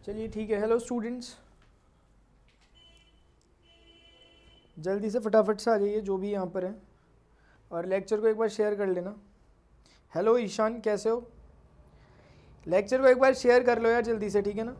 चलिए ठीक है। हेलो स्टूडेंट्स, जल्दी से फटाफट से आ जाइए जो भी यहाँ पर है, और लेक्चर को एक बार शेयर कर लेना। हेलो ईशान, कैसे हो? लेक्चर को एक बार शेयर कर लो यार जल्दी से, ठीक है ना?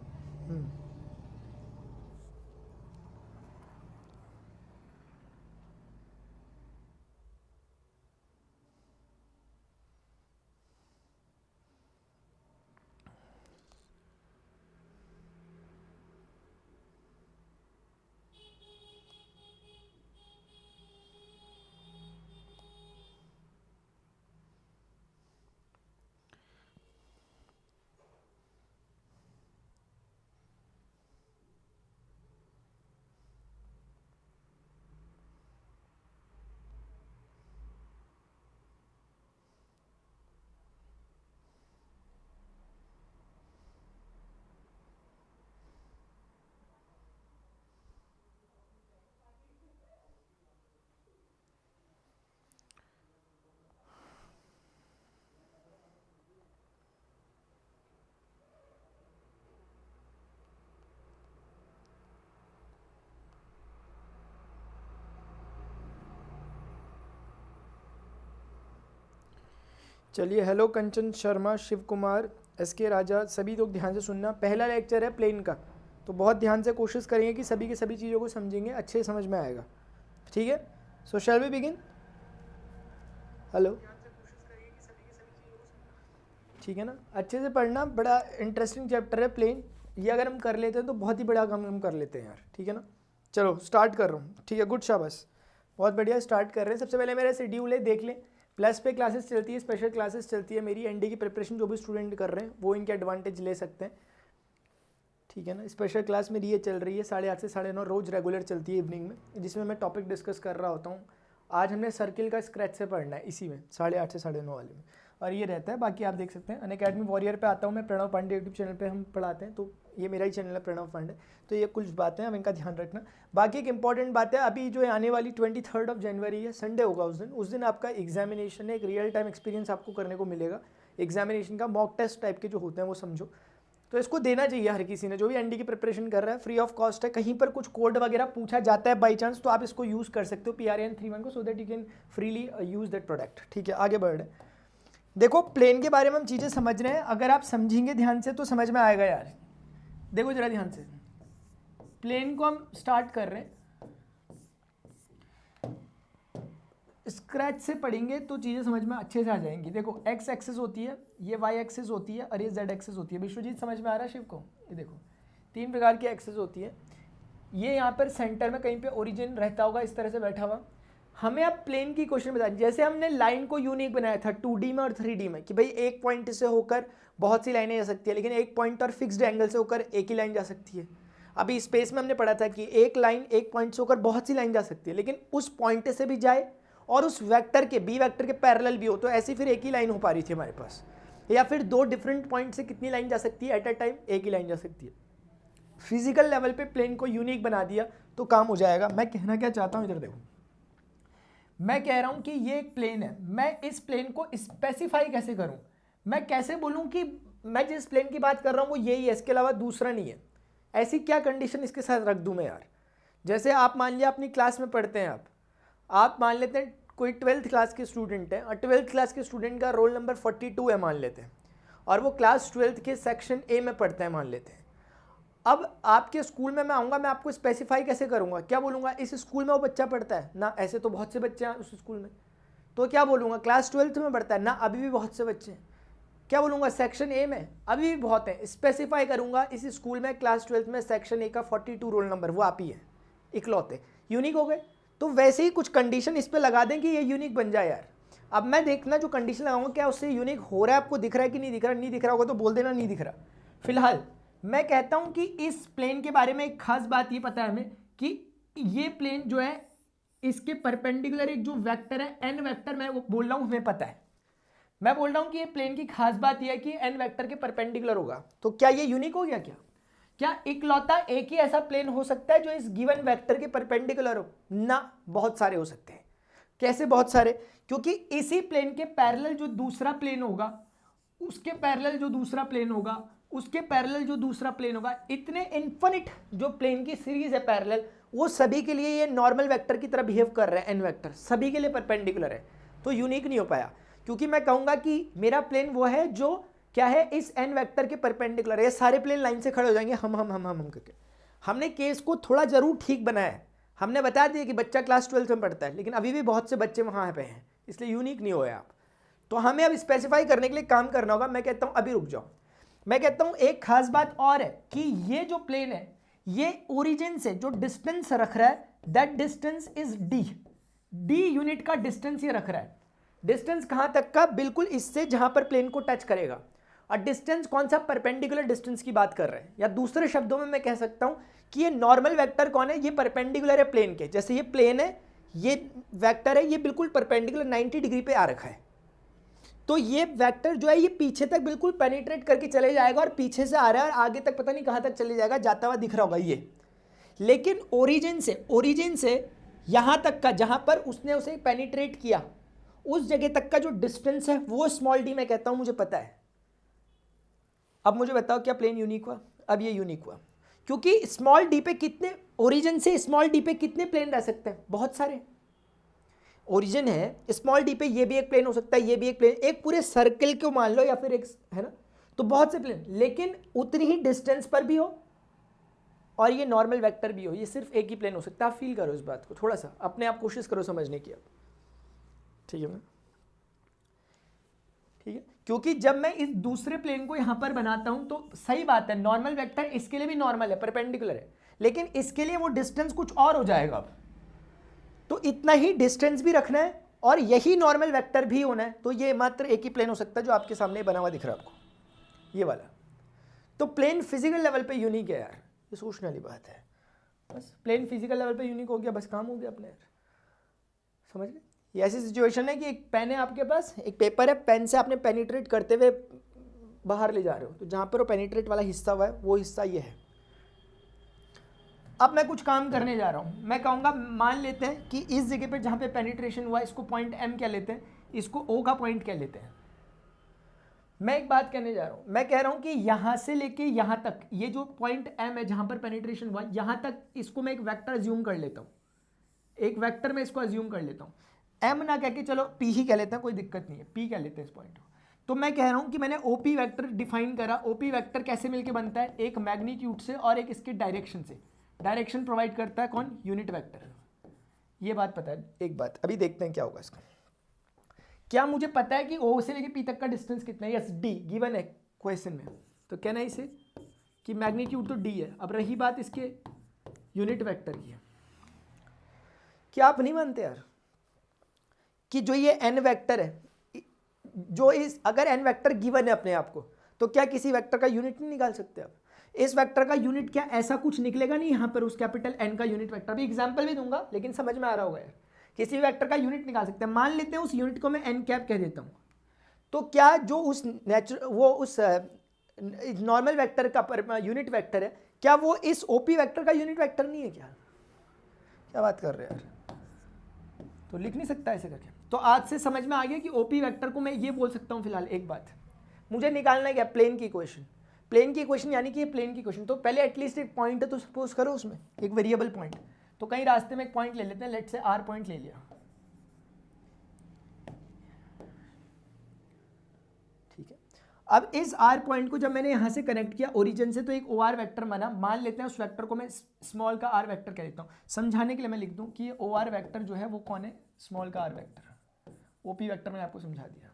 चलिए, हेलो कंचन शर्मा, शिव कुमार, SK राजा, सभी लोग ध्यान से सुनना। पहला लेक्चर है प्लेन का, तो बहुत ध्यान से कोशिश करेंगे कि सभी की सभी चीज़ों को समझेंगे, अच्छे से समझ में आएगा, ठीक है? सो शैल वी बिगिन? हेलो, ठीक है ना? अच्छे से पढ़ना, बड़ा इंटरेस्टिंग चैप्टर है प्लेन। ये अगर हम कर लेते हैं तो बहुत ही बड़ा काम हम कर लेते हैं यार, ठीक है ना? चलो स्टार्ट कर रहा हूँ, ठीक है? गुड, शाबाश, बहुत बढ़िया। स्टार्ट कर रहे हैं। सबसे पहले मेरा शेड्यूल है, देख लें। प्लस पे क्लासेस चलती है, स्पेशल क्लासेस चलती है मेरी। एनडी की प्रिपरेशन जो भी स्टूडेंट कर रहे हैं वो इनके एडवांटेज ले सकते हैं, ठीक है ना? स्पेशल क्लास मेरी ये चल रही है 8:30 से 9:30 रोज़ रेगुलर चलती है इवनिंग में, जिसमें मैं टॉपिक डिस्कस कर रहा होता हूँ। आज हमने सर्किल का स्क्रैच से पढ़ना है, इसी में 8:30 से 9:30 वाले में, और ये रहता है। बाकी आप देख सकते हैं अनअकैडमी वॉरियर पे आता हूँ मैं, प्रणव पांडे यूट्यूब चैनल पे हम पढ़ाते हैं, तो ये मेरा ही चैनल है प्रणव पांडे। तो ये कुछ बातें हम इनका ध्यान रखना। बाकी एक इंपॉर्टेंट बात है, अभी जो आने वाली 23 जनवरी है, संडे होगा उस दिन आपका एग्जामिनेशन है। एक रियल टाइम एक्सपीरियंस आपको करने को मिलेगा एग्जामिनेशन का, मॉक टेस्ट टाइप के जो होते हैं वो समझो। तो इसको देना चाहिए हर किसी ने, जो भी एनडी की प्रिपरेशन कर रहा है। फ्री ऑफ कॉस्ट है। कहीं पर कुछ कोड वगैरह पूछा जाता है बाई चांस, तो आप इसको यूज़ कर सकते हो PRN31 को, so that you can freely use that product, ठीक है? आगे बढ़ रहे हैं। देखो, प्लेन के बारे में हम चीज़ें समझ रहे हैं, अगर आप समझेंगे ध्यान से तो समझ में आएगा यार। देखो जरा ध्यान से, प्लेन को हम स्टार्ट कर रहे हैं, स्क्रैच से पढ़ेंगे तो चीज़ें समझ में अच्छे से आ जाएंगी। देखो, एक्स एक्सिस होती है, ये वाई एक्सिस होती है, और ये जेड एक्सिस होती है। विश्वजीत समझ में आ रहा है शिव को? ये देखो 3 प्रकार की एक्सिस होती है। ये यहाँ पर सेंटर में कहीं पे ओरिजिन रहता होगा, इस तरह से बैठा हुआ। हमें अब प्लेन की क्वेश्चन बता, जैसे हमने लाइन को यूनिक बनाया था 2D में और 3D में, कि भाई एक पॉइंट से होकर बहुत सी लाइनें जा सकती है, लेकिन एक पॉइंट और फिक्स्ड एंगल से होकर एक ही लाइन जा सकती है। अभी स्पेस में हमने पढ़ा था कि एक लाइन एक पॉइंट से होकर बहुत सी लाइन जा सकती है, लेकिन उस पॉइंट से भी जाए और उस वेक्टर के बी वेक्टर के पैरेलल भी हो, तो ऐसी फिर एक ही लाइन हो पा रही थी हमारे पास। या फिर 2 डिफरेंट पॉइंट से कितनी लाइन जा सकती है एट अ टाइम? एक ही लाइन जा सकती है। फिजिकल लेवल पे प्लेन को यूनिक बना दिया तो काम हो जाएगा। मैं कहना क्या चाहता हूँ, इधर देखो, मैं कह रहा हूं कि ये एक प्लेन है, मैं इस प्लेन को स्पेसिफाई कैसे करूं? मैं कैसे बोलूं कि मैं जिस प्लेन की बात कर रहा हूं वो यही है, इसके अलावा दूसरा नहीं है? ऐसी क्या कंडीशन इसके साथ रख दूं मैं यार? जैसे आप मान लिया अपनी क्लास में पढ़ते हैं, आप मान लेते हैं कोई 12th क्लास के स्टूडेंट है, और 12th क्लास के स्टूडेंट का रोल नंबर 42 है मान लेते हैं, और वो क्लास 12th के सेक्शन A में पढ़ता है मान लेते हैं। अब आपके स्कूल में मैं आऊँगा, मैं आपको स्पेसिफाई कैसे करूँगा? क्या बोलूँगा? इस स्कूल में वो बच्चा पढ़ता है ना, ऐसे तो बहुत से बच्चे हैं उस स्कूल में, तो क्या बोलूँगा? क्लास 12th में पढ़ता है ना, अभी भी बहुत से बच्चे हैं। क्या बोलूँगा? सेक्शन A में अभी भी बहुत है। स्पेसिफाई करूँगा इस स्कूल में क्लास 12th में सेक्शन A का 42 रोल नंबर, वो आप ही है, इकलौते। यूनिक हो गए। तो वैसे ही कुछ कंडीशन इस पर लगा दें कि ये यूनिक बन जाए यार। अब मैं देखना जो कंडीशन लगाऊंगा क्या उससे यूनिक हो रहा है, आपको दिख रहा है कि नहीं दिख रहा? नहीं दिख रहा होगा तो बोल देना नहीं दिख रहा। फिलहाल मैं कहता हूं कि इस प्लेन के बारे में एक खास बात ये पता है हमें कि ये प्लेन जो है, इसके परपेंडिकुलर एक जो वेक्टर है एन वेक्टर, मैं वो बोल रहा हूं हमें पता है। मैं बोल रहा हूं कि ये प्लेन की खास बात यह है कि एन वेक्टर के परपेंडिकुलर होगा। तो क्या ये यूनिक हो गया? क्या इकलौता एक ही ऐसा प्लेन हो सकता है जो इस गिवन वेक्टर के परपेंडिकुलर हो? ना, बहुत सारे हो सकते हैं। कैसे बहुत सारे? क्योंकि इसी प्लेन के पैरेलल जो दूसरा प्लेन होगा, उसके पैरेलल जो दूसरा प्लेन होगा, उसके पैरेलल जो दूसरा प्लेन होगा, इतने इन्फिनिट जो प्लेन की सीरीज है पैरेलल, वो सभी के लिए ये नॉर्मल वेक्टर की तरह बिहेव कर रहा है, एन वेक्टर सभी के लिए परपेंडिकुलर है, तो यूनिक नहीं हो पाया, क्योंकि मैं कहूंगा कि मेरा प्लेन वो है जो क्या है, इस एन वेक्टर के परपेंडिकुलर है। ये सारे प्लेन लाइन से खड़े हो जाएंगे हम करके। हमने केस को थोड़ा जरूर ठीक बनाया है, हमने बता दिया कि बच्चा क्लास 12 में पढ़ता है, लेकिन अभी भी बहुत से बच्चे वहाँ पे हैं, इसलिए यूनिक नहीं हुए आप। तो हमें अब स्पेसिफाई करने के लिए काम करना होगा। मैं कहता हूँ अभी रुक जाओ, मैं कहता हूँ एक खास बात और है कि ये जो प्लेन है, ये ओरिजिन से जो डिस्टेंस रख रहा है, that distance is D unit का डिस्टेंस ये रख रहा है। डिस्टेंस कहाँ तक का? बिल्कुल इससे जहाँ पर प्लेन को टच करेगा। और डिस्टेंस कौन सा? परपेंडिकुलर डिस्टेंस की बात कर रहे हैं, या दूसरे शब्दों में मैं कह सकता हूँ कि ये नॉर्मल वेक्टर कौन है? ये परपेंडिकुलर है प्लेन के। जैसे ये प्लेन है, ये वेक्टर है, ये बिल्कुल परपेंडिकुलर 90 डिग्री पे आ रखा है, तो ये वेक्टर जो है ये पीछे तक बिल्कुल पेनिट्रेट करके चले जाएगा, और पीछे से आ रहा है और आगे तक पता नहीं कहाँ तक चले जाएगा, जाता हुआ दिख रहा होगा ये। लेकिन ओरिजिन से यहाँ तक का जहाँ पर उसने उसे पेनिट्रेट किया, उस जगह तक का जो डिस्टेंस है वो स्मॉल डी मैं कहता हूँ, मुझे पता है। अब मुझे बताओ क्या प्लेन यूनिक हुआ? अब ये यूनिक हुआ क्योंकि स्मॉल डी पे कितने, ओरिजिन से स्मॉल डी पे कितने प्लेन रह सकते हैं? बहुत सारे। ओरिजिन है, स्मॉल डी पे ये भी एक प्लेन हो सकता है, ये भी एक प्लेन, एक पूरे सर्कल को मान लो, या फिर एक, है ना, तो बहुत से प्लेन, लेकिन उतनी ही डिस्टेंस पर भी हो और ये नॉर्मल वेक्टर भी हो, ये सिर्फ एक ही प्लेन हो सकता है। आप फील करो इस बात को, थोड़ा सा अपने आप कोशिश करो समझने की। अब ठीक है, मैं ठीक है, क्योंकि जब मैं इस दूसरे प्लेन को यहां पर बनाता हूं तो सही बात है, नॉर्मल वेक्टर इसके लिए भी नॉर्मल है, परपेंडिकुलर है, लेकिन इसके लिए वो डिस्टेंस कुछ और हो जाएगा। अब तो इतना ही डिस्टेंस भी रखना है और यही नॉर्मल वेक्टर भी होना है, तो ये मात्र एक ही प्लेन हो सकता है जो आपके सामने बना हुआ दिख रहा है आपको, ये वाला। तो प्लेन फिजिकल लेवल पे यूनिक है यार, ये सोचने वाली बात है। बस प्लेन फिजिकल लेवल पे यूनिक हो गया, बस काम हो गया अपने यार, समझ गए? ये ऐसी सिचुएशन है कि एक पेन है आपके पास, एक पेपर है, पेन से आपने पेनिट्रेट करते हुए बाहर ले जा रहे हो, तो जहाँ पर वो पेनिट्रेट वाला हिस्सा हुआ है वो हिस्सा ये है। अब मैं कुछ काम करने जा रहा हूँ, मैं कहूँगा मान लेते हैं कि इस जगह पे जहाँ पे पेनिट्रेशन हुआ इसको पॉइंट एम क्या लेते हैं, इसको ओ का पॉइंट क्या लेते हैं। मैं एक बात कहने जा रहा हूँ, मैं कह रहा हूँ कि यहाँ से लेके यहाँ तक, ये जो पॉइंट एम है जहाँ पर पेनिट्रेशन हुआ, यहाँ तक इसको मैं एक वेक्टर अज्यूम कर लेता हूँ, एक वेक्टर में इसको अज्यूम कर लेता हूँ। एम ना कह के चलो पी ही कह लेते हैं, कोई दिक्कत नहीं है, पी कह लेते हैं इस पॉइंट को। तो मैं कह रहा हूँ कि मैंने ओपी वेक्टर डिफाइन करा। ओपी वेक्टर कैसे मिलके बनता है? एक मैग्नीट्यूड से और एक इसके डायरेक्शन से। डायरेक्शन प्रोवाइड करता है कौन? Unit vector. ये बात पता है। एक बात अभी देखते हैं क्या होगा इसका। क्या मुझे पता है कि ओ से लेके पी तक का डिस्टेंस कितना है? यस, डी गिवन है क्वेश्चन में, तो कहना है इसे कि मैग्नीट्यूड तो डी है। अब रही बात इसके यूनिट वेक्टर की, क्या आप नहीं मानते यार कि जो ये एन वेक्टर है, जो इस अगर एन वेक्टर गिवन है अपने आप को, तो क्या किसी वेक्टर का यूनिट नहीं निकाल सकते आप? इस वेक्टर का यूनिट क्या ऐसा कुछ निकलेगा नहीं यहाँ पर उस कैपिटल एन का यूनिट वेक्टर? भी एग्जांपल भी दूंगा, लेकिन समझ में आ रहा होगा यार। किसी वेक्टर का यूनिट निकाल सकते हैं। मान लेते हैं उस यूनिट को मैं एन कैप कह देता हूँ, तो क्या जो उस उस नॉर्मल वेक्टर का यूनिट वेक्टर है, क्या वो इस ओपी वेक्टर का यूनिट वेक्टर नहीं है? क्या बात कर रहे हैं यार? तो लिख नहीं सकता ऐसे करके। तो आज से समझ में आ गया कि ओपी वेक्टर को मैं ये बोल सकता हूँ। फिलहाल एक बात मुझे निकालना है क्या? प्लेन की इक्वेशन। प्लेन की इक्वेशन यानी कि ये प्लेन की इक्वेशन, तो पहले एटलीस्ट एक पॉइंट है तो सपोज करो उसमें एक वेरिएबल पॉइंट, तो कहीं रास्ते में एक पॉइंट ले लेते हैं, लेट से आर पॉइंट ले लिया, ठीक है। अब इस आर पॉइंट को जब मैंने यहां से कनेक्ट किया ओरिजिन से, तो एक ओ आर वैक्टर बना। मान लेते हैं उस वेक्टर को मैं स्मॉल का आर वेक्टर कह देता हूँ। समझाने के लिए मैं लिख दूं कि ये ओ आर वैक्टर जो है वो कौन है? स्मॉल का आर वेक्टर। ओपी वेक्टर मैंने आपको समझा दिया।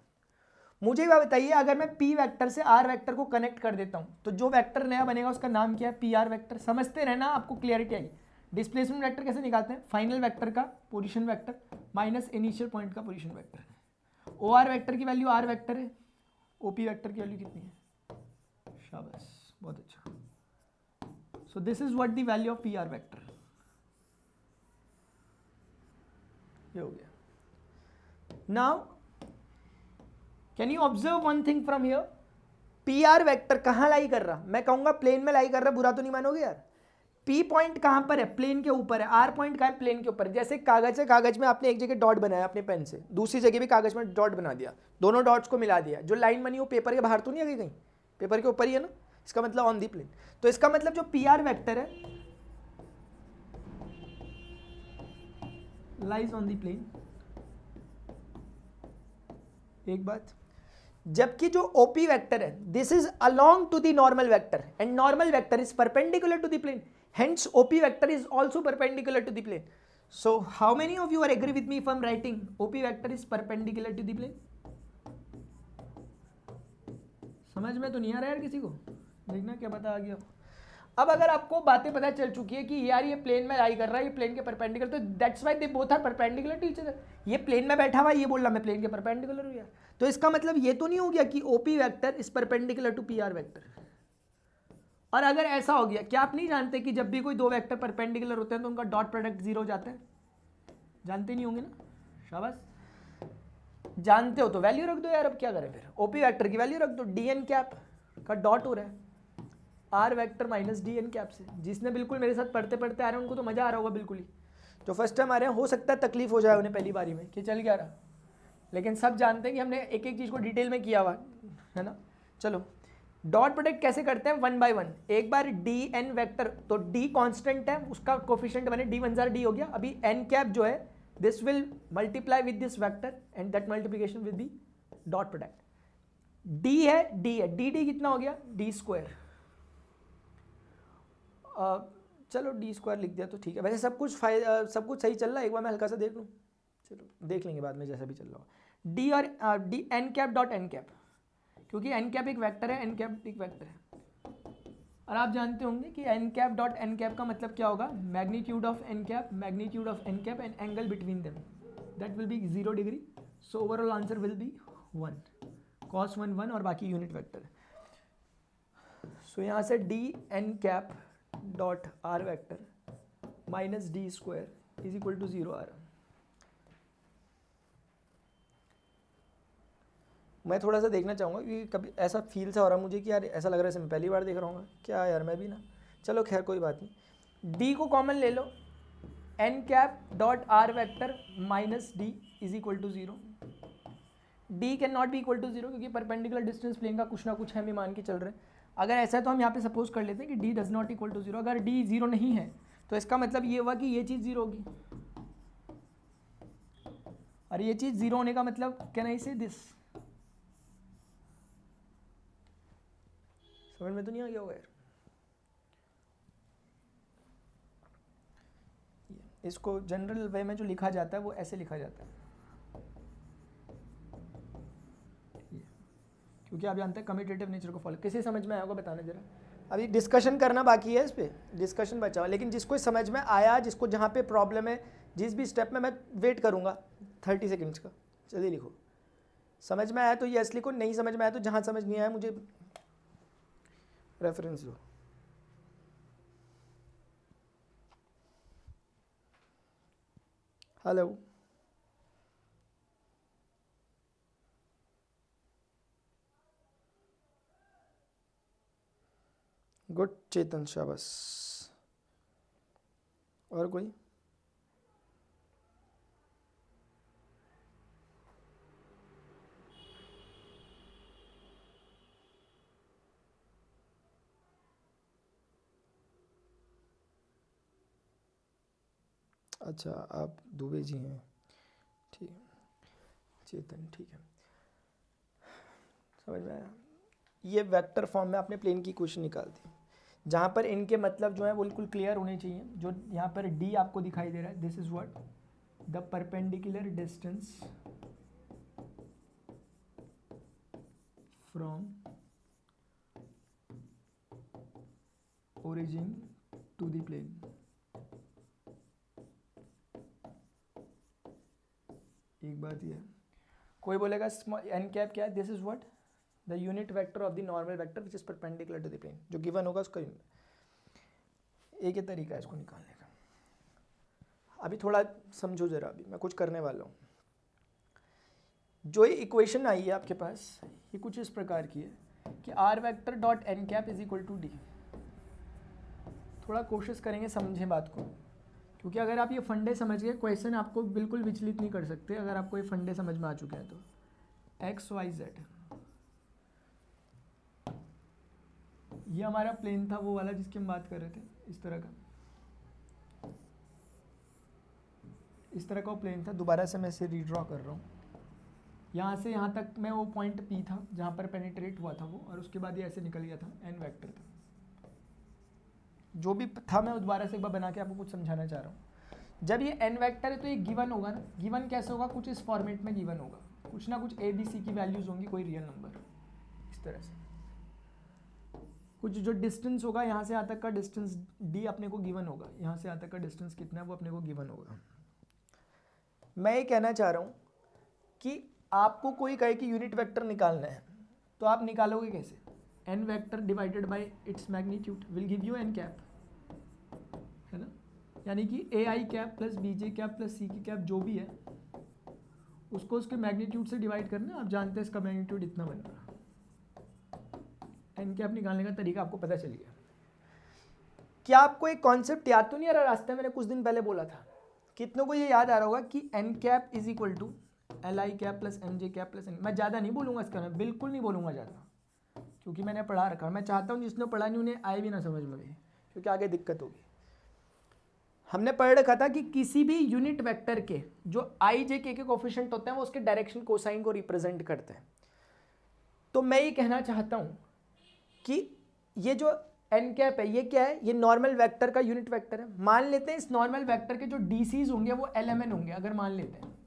मुझे ये बताइए, अगर मैं पी वेक्टर से आर वेक्टर को कनेक्ट कर देता हूं, तो जो वेक्टर नया बनेगा उसका नाम क्या है? P R vector. समझते रहना, आपको क्लियरिटी आएगी। डिस्प्लेसमेंट वेक्टर कैसे निकालते हैं? फाइनल वेक्टर का position vector minus initial point का position vector. O R vector की वैल्यू आर वेक्टर है, ओपी वेक्टर की वैल्यू कितनी है? शाबाश, बहुत अच्छा। So this is what the value of P R vector. ये हो गया। Now can you observe one thing from here? P R vector कहां लाई कर रहा? मैं कहूंगा प्लेन में लाई कर रहा, बुरा तो नहीं मानोगे यार। पी पॉइंट कहां पर है? प्लेन के ऊपर है। आर पॉइंट कहां है? प्लेन के ऊपर। जैसे कागज है, कागज में आपने एक जगह डॉट बनाया अपने पेन से, दूसरी जगह भी कागज में डॉट बना दिया, दोनों डॉट्स को मिला दिया, जो लाइन बनी वो पेपर के बाहर तो नहीं आ गई कहीं? पेपर के ऊपर ही है ना। इसका मतलब ऑन दी प्लेन। तो इसका मतलब जो पी आर वैक्टर है लाइज ऑन दी प्लेन, एक बात। जबकि जो ओपी वेक्टर है this is along to the normal vector and normal vector is perpendicular to the plane, hence OP vector is also perpendicular to the plane. So how many of you are agree with me if I'm writing OP vector is perpendicular to the plane? समझ में तो नहीं आ रहा यार किसी को? देखना क्या पता आ गया। अब अगर आपको बातें पता चल चुकी है कि यार ये प्लेन में लाई कर रहा है, ये प्लेन के परपेंडिकुलर, तो that's why they both are perpendicular to each other. ये प्लेन में बैठा हुआ है, ये बोल रहा मैं प्लेन के परपेंडिकुलर हूँ यार, तो इसका मतलब ये तो नहीं हो गया कि OP vector is perpendicular to PR vector. और अगर ऐसा हो गया, क्या आप नहीं जानते कि जब भी कोई दो वेक्टर परपेंडिकुलर होते हैं तो उनका डॉट प्रोडक्ट जीरो हो जाता है? जानते नहीं होंगे ना, शाबाश। जानते हो तो वैल्यू रख दो यार, अब क्या करें फिर। ओपी वेक्टर की वैल्यू रख दो, डी एन कैप का डॉट हो रहा है R vector minus D N cap से। जिसने बिल्कुल मेरे साथ पढ़ते पढ़ते आ रहे हैं उनको तो मजा आ रहा होगा बिल्कुल ही। जो फर्स्ट टाइम आ रहे हैं हो सकता है तकलीफ हो जाए उन्हें पहली बारी में कि चल क्या रहा, लेकिन सब जानते हैं कि हमने एक एक चीज़ को डिटेल में किया हुआ है ना। चलो डॉट प्रोडक्ट कैसे करते हैं, 1 by 1। एक बार डी एन वैक्टर, तो डी कांस्टेंट है, उसका कोफिशिएंट बने डी 1 डी हो गया। अभी एन कैप जो है this will multiply with this vector and that multiplication with the dot product. D है, डी डी कितना हो गया, डी स्क्वायर। चलो डी स्क्वायर लिख दिया तो ठीक है। वैसे सब कुछ सही चल रहा है, एक बार मैं हल्का सा देख लूँ, चलो देख लेंगे बाद में जैसा भी चल रहा हो। डी और D N cap dot N cap, क्योंकि एन कैप एक वेक्टर है, एन कैप एक वेक्टर है। और आप जानते होंगे कि N cap dot N cap का मतलब क्या होगा, magnitude of N cap, magnitude of N cap and angle between them, that will be 0 degree. So overall answer will be 1, cos 1 1 और बाकी यूनिट वेक्टर। सो यहाँ से D N cap dot R vector minus D square is equal to 0 आ रहा। मैं थोड़ा सा देखना चाहूँगा कि कभी ऐसा फील सा हो रहा मुझे कि यार ऐसा लग रहा है मैं पहली बार देख रहा हूँ क्या यार, मैं भी ना। चलो खैर कोई बात नहीं, डी को कॉमन ले लो, N cap dot R vector minus D is equal to 0। D cannot be equal to 0 क्योंकि परपेंडिकुलर डिस्टेंस प्लेन का कुछ ना कुछ है, हम मान के चल रहे हैं। अगर ऐसा है तो हम यहाँ पे सपोज कर लेते हैं कि D does not equal to 0। अगर डी 0 नहीं है तो इसका मतलब ये हुआ कि ये चीज़ 0 होगी, और ये चीज़ 0 होने का मतलब कैन आई से दिस। समझ में तो नहीं आ गया होगा यार। इसको जनरल वे में जो लिखा जाता है वो ऐसे लिखा जाता है, क्योंकि आप जानते हैं कम्यूटेटिव नेचर को फॉलो। किसी समझ में आया होगा बताना जरा, अभी डिस्कशन करना बाकी है, इस पर डिस्कशन बचा हुआ। लेकिन जिसको समझ में आया, जिसको जहाँ पे प्रॉब्लम है, जिस भी स्टेप में, मैं वेट करूँगा 30 सेकेंड्स का। चलिए लिखो, समझ में आया तो यस लिखो, नहीं समझ में आया तो जहाँ समझ नहीं आया मुझे रेफरेंस दो। हेलो, गुड चेतन, शाबाश। और कोई? अच्छा आप दुबे जी हैं, ठीक है चेतन, ठीक है समझ में आया। ये वेक्टर फॉर्म में आपने प्लेन की इक्वेशन निकाल दी, जहाँ पर इनके मतलब जो है वो बिल्कुल क्लियर होने चाहिए। जो यहाँ पर डी आपको दिखाई दे रहा है, this is what the perpendicular distance from origin to the plane. एक बात ये है, कोई बोलेगा एन कैप क्या है, this is what the unit vector of the normal vector which is perpendicular to the plane. जो गिवन होगा उसका एक ही तरीका है इसको निकालने का। अभी थोड़ा समझो जरा, अभी मैं कुछ करने वाला हूँ। जो ये इक्वेशन आई है आपके पास, ये कुछ इस प्रकार की है कि R vector dot N cap is equal to D. थोड़ा कोशिश करेंगे समझें बात को, क्योंकि अगर आप ये फंडे समझ गए, क्वेश्चन आपको बिल्कुल विचलित नहीं कर सकते अगर आपको ये फंडे समझ में आ चुके हैं तो। एक्स वाई जेड, ये हमारा प्लेन था वो वाला जिसकी हम बात कर रहे थे, इस तरह का, इस तरह का वो प्लेन था। दोबारा से मैं इसे रीड्रॉ कर रहा हूँ। यहाँ से यहाँ तक मैं वो पॉइंट P था जहाँ पर पेनिट्रेट हुआ था वो, और उसके बाद ये ऐसे निकल गया था, n वेक्टर था। जो भी था मैं दोबारा से एक बार बना के आपको कुछ समझाना चाह रहा हूँ। जब ये n वेक्टर है तो ये गिवन होगा ना, गिवन कैसे होगा, कुछ इस फॉर्मेट में गिवन होगा, कुछ ना कुछ a b c की वैल्यूज होंगी, कोई रियल नंबर इस तरह से। कुछ जो डिस्टेंस होगा यहाँ से यहाँ तक का डिस्टेंस d अपने को गिवन होगा, यहाँ से यहाँ तक का डिस्टेंस कितना है वो अपने को गिवन होगा। मैं ये कहना चाह रहा हूँ कि आपको कोई कहे कि यूनिट वेक्टर निकालना है तो आप निकालोगे कैसे, n vector divided by its magnitude will give you n cap, है ना। यानी कि ai cap plus bj cap plus c की कैप जो भी है उसको उसके मैग्नीट्यूड से डिवाइड करना। आप जानते हैं इसका मैग्नीट्यूड इतना बन रहा, n कैप निकालने का तरीका आपको पता चल गया। क्या आपको एक कॉन्सेप्ट याद तो नहीं आ रहा, रास्ते मैंने कुछ दिन पहले बोला था, कितनों को ये याद आ रहा होगा कि n cap is equal to li cap plus mj cap plus n। मैं ज़्यादा नहीं बोलूँगा इसका, मैं बिल्कुल नहीं बोलूँगा ज़्यादा, क्योंकि मैंने पढ़ा रखा। मैं चाहता हूँ जिसने पढ़ा नहीं उन्हें आए भी ना समझ में भी, क्योंकि आगे दिक्कत होगी। हमने पढ़ रखा था कि किसी भी यूनिट वेक्टर के जो i j k के कोफिशिएंट होते हैं वो उसके डायरेक्शन कोसाइन को रिप्रेजेंट करते हैं। तो मैं ये कहना चाहता हूँ कि ये जो n कैप है ये क्या है, ये नॉर्मल वेक्टर का यूनिट वेक्टर है। मान लेते हैं इस नॉर्मल वेक्टर के जो डीसीज होंगे वो lmn होंगे, अगर मान लेते हैं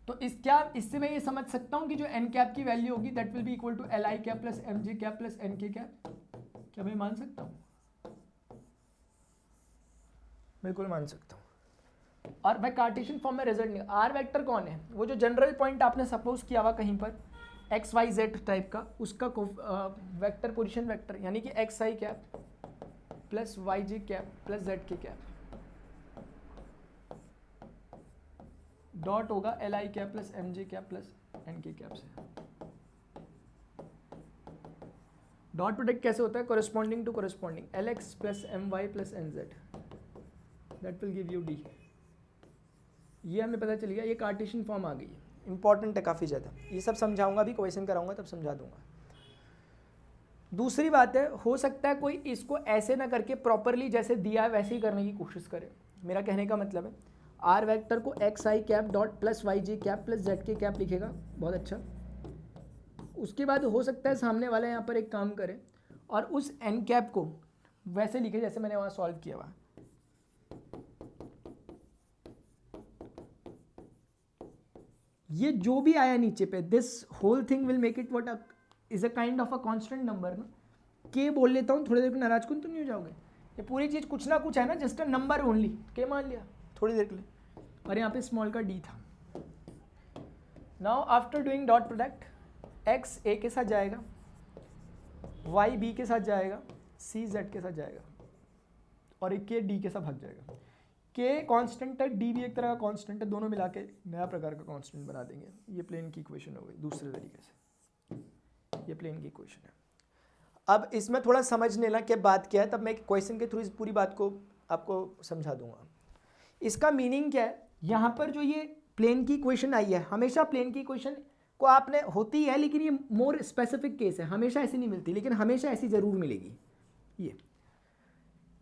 तो इससे मैं ये समझ सकता हूँ कि जो n कैप की वैल्यू होगी that will be equal to li cap plus mj cap plus nk cap. क्या मैं मान सकता हूँ? बिल्कुल मान सकता हूँ। और मैं कार्टेशियन फॉर्म में रिजल्ट नहीं, आर वेक्टर कौन है, वो जो जनरल पॉइंट आपने सपोज किया हुआ कहीं पर एक्स वाई जेड टाइप का, उसका वेक्टर पोजीशन वेक्टर, यानी कि X I cap plus Y J cap plus Z K cap dot होगा L I cap plus M J cap plus N K cap से। डॉट प्रोडक्ट कैसे होता है, corresponding to corresponding, L X plus M Y plus N Z, that will give you D. ये हमें पता चल गया, ये कार्टेशियन फॉर्म आ गई है, इंपॉर्टेंट है काफ़ी ज़्यादा। ये सब समझाऊंगा, अभी क्वेश्चन कराऊंगा तब समझा दूंगा। दूसरी बात है, हो सकता है कोई इसको ऐसे ना करके प्रॉपरली जैसे दिया है वैसे ही करने की कोशिश करे। मेरा कहने का मतलब है आर वेक्टर को x I cap dot plus Y J cap plus Z K cap लिखेगा, बहुत अच्छा। उसके बाद हो सकता है सामने वाला यहाँ पर एक काम करे और उस एन कैप को वैसे लिखे जैसे मैंने वहाँ सॉल्व किया हुआ। ये जो भी आया नीचे पे, this whole thing will make it what is a kind of a constant number ना। के बोल लेता हूँ, थोड़ी देर को नाराज कुन तो नहीं हो जाओगे। ये पूरी चीज़ कुछ ना कुछ है ना, जस्ट अ नंबर ओनली, के मान लिया थोड़ी देर के लिए, और यहाँ पे स्मॉल का डी था। Now after doing dot product, X A के साथ जाएगा, वाई बी के साथ जाएगा, सी जेड के साथ जाएगा, और एक के डी के साथ भाग जाएगा। के कांस्टेंट है, डी भी एक तरह का कांस्टेंट है, दोनों मिला के नया प्रकार का कांस्टेंट बना देंगे। ये प्लेन की इक्वेशन हो गई दूसरे तरीके से, ये प्लेन की इक्वेशन है। अब इसमें थोड़ा समझ लेना कि बात क्या है, तब मैं क्वेश्चन के थ्रू इस पूरी बात को आपको समझा दूंगा। इसका मीनिंग क्या है, यहाँ पर जो ये प्लेन की इक्वेशन आई है, हमेशा प्लेन की इक्वेशन को आपने होती है, लेकिन ये मोर स्पेसिफिक केस है, हमेशा ऐसी नहीं मिलती, लेकिन हमेशा ऐसी जरूर मिलेगी। ये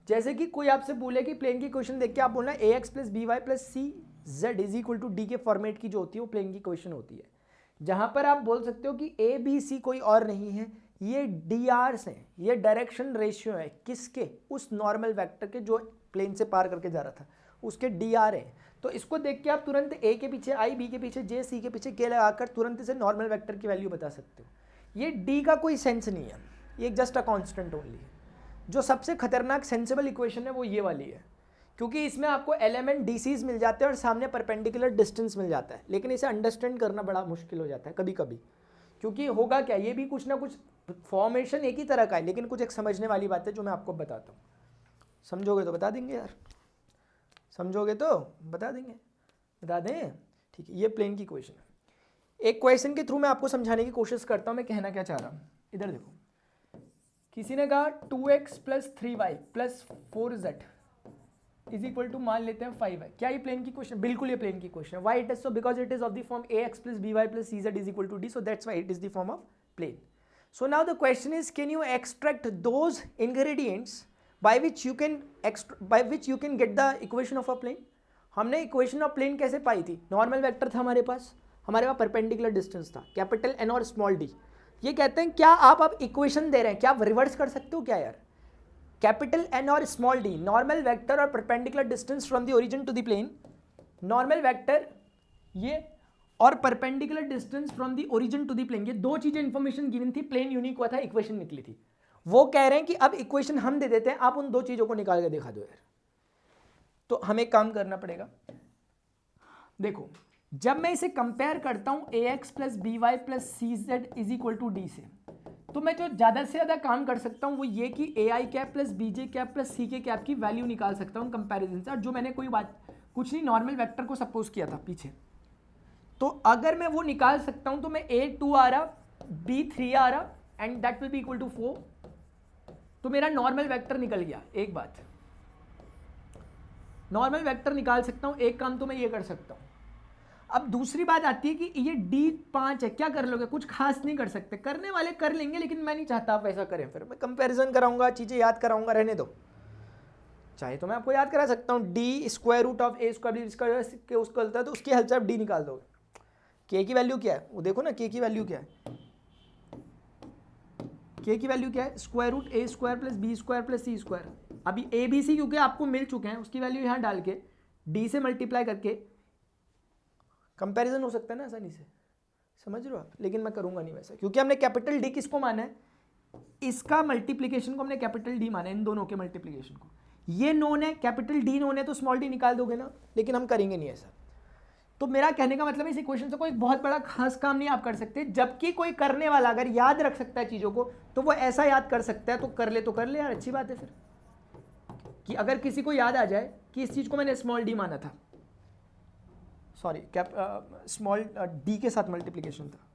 जैसे कि कोई आपसे बोले कि प्लेन की इक्वेशन देख के आप बोलना A X plus B Y plus C Z is equal to D के फॉर्मेट की जो होती है वो प्लेन की इक्वेशन होती है। जहां पर आप बोल सकते हो कि ए बी सी कोई और नहीं है, ये डी आर्स हैं, ये डायरेक्शन रेशियो है किसके, उस नॉर्मल वेक्टर के जो प्लेन से पार करके जा रहा था उसके डी आर है। तो इसको देख के आप तुरंत ए के पीछे आई, बी के पीछे जे, सी के पीछे के लगाकर तुरंत से नॉर्मल वेक्टर की वैल्यू बता सकते हो। ये डी का कोई सेंस नहीं है, ये जस्ट अ कांस्टेंट ओनली है। जो सबसे खतरनाक सेंसिबल इक्वेशन है वो ये वाली है, क्योंकि इसमें आपको एलिमेंट डीसीज मिल जाते हैं और सामने परपेंडिकुलर डिस्टेंस मिल जाता है, लेकिन इसे अंडरस्टैंड करना बड़ा मुश्किल हो जाता है कभी कभी, क्योंकि होगा क्या, ये भी कुछ ना कुछ फॉर्मेशन एक ही तरह का है, लेकिन कुछ एक समझने वाली बात है जो मैं आपको बताता हूँ। समझोगे तो बता देंगे यार, समझोगे तो बता देंगे, बता दें, ठीक है। ये प्लेन की इक्वेशन है। एक क्वेश्चन के थ्रू मैं आपको समझाने की कोशिश करता हूँ मैं कहना क्या चाह रहा हूँ। इधर देखो, किसी ने कहा 2x plus 3y plus 4z is equal to मान लेते हैं 5y। क्या ये प्लेन की क्वेश्चन? बिल्कुल ये प्लेन की क्वेश्चन है। Why it is so? Because it is of the form ax plus by plus cz is equal to d, so that's why it is the form of plane. So now the question is, can you extract those ingredients by which you can get the equation of a plane? हमने equation of plane कैसे पाई थी? Normal vector था हमारे पास perpendicular distance था, capital N और small D. ये कहते हैं क्या आप अब इक्वेशन दे रहे हैं, क्या आप रिवर्स कर सकते हो क्या यार? कैपिटल एन और स्मॉल डी, नॉर्मल वेक्टर और perpendicular distance from the origin to the plane, normal vector ये और perpendicular distance from the origin to the plane, ये दो चीजें इंफॉर्मेशन गिवन थी, प्लेन यूनिक हुआ था, इक्वेशन निकली थी। वो कह रहे हैं कि अब इक्वेशन हम दे देते हैं, आप उन दो चीजों को निकाल के दिखा दो यार। तो हमें काम करना पड़ेगा। देखो जब मैं इसे कंपेयर करता हूं ax plus B Y plus C Z is equal to D से, तो मैं जो ज़्यादा से ज़्यादा काम कर सकता हूं वो ये कि A I cap plus B J cap plus C K cap की वैल्यू निकाल सकता हूं कंपैरिजन से। और जो मैंने कोई बात कुछ नहीं, नॉर्मल वेक्टर को सपोज किया था पीछे, तो अगर मैं वो निकाल सकता हूं तो मैं a2 आ रहा, b3 आ रहा and that will be equal to 4, तो मेरा नॉर्मल वेक्टर निकल गया। एक बात, नॉर्मल वेक्टर निकाल सकता हूं, एक काम तो मैं ये कर सकता हूं। अब दूसरी बात आती है कि ये D5 है, क्या कर लोगे? कुछ खास नहीं कर सकते, करने वाले कर लेंगे, लेकिन मैं नहीं चाहता आप वैसा करें। फिर मैं कंपैरिजन कराऊंगा, चीज़ें याद कराऊंगा, रहने दो। चाहे तो मैं आपको याद करा सकता हूँ, D square root of A square इसका उसका होता है, तो उसकी हेल्प से आप डी निकाल दोगे। के की वैल्यू क्या है वो देखो ना, के की वैल्यू क्या है, के की वैल्यू क्या है? Square root A square plus B square plus C square. अभी ए बी सी क्योंकि आपको मिल चुके हैं, उसकी वैल्यू यहाँ डाल के डी से मल्टीप्लाई करके कंपैरिजन हो सकता है ना आसानी से, समझ रहे हो आप? लेकिन मैं करूंगा नहीं वैसा, क्योंकि हमने कैपिटल डी किसको माना है? इसका मल्टीप्लिकेशन को हमने कैपिटल डी माना है, इन दोनों के मल्टीप्लिकेशन को। ये नोन है, कैपिटल डी नोन है, तो स्मॉल डी निकाल दोगे ना, लेकिन हम करेंगे नहीं ऐसा। तो मेरा कहने का मतलब है इस इक्वेशन से कोई बहुत बड़ा खास काम नहीं आप कर सकते, जबकि कोई करने वाला अगर याद रख सकता है चीज़ों को तो वो ऐसा याद कर सकता है, तो कर ले यार, अच्छी बात है फिर। कि अगर किसी को याद आ जाए कि इस चीज़ को मैंने स्मॉल डी माना था, सॉरी स्मॉल डी के साथ मल्टीप्लिकेशन था,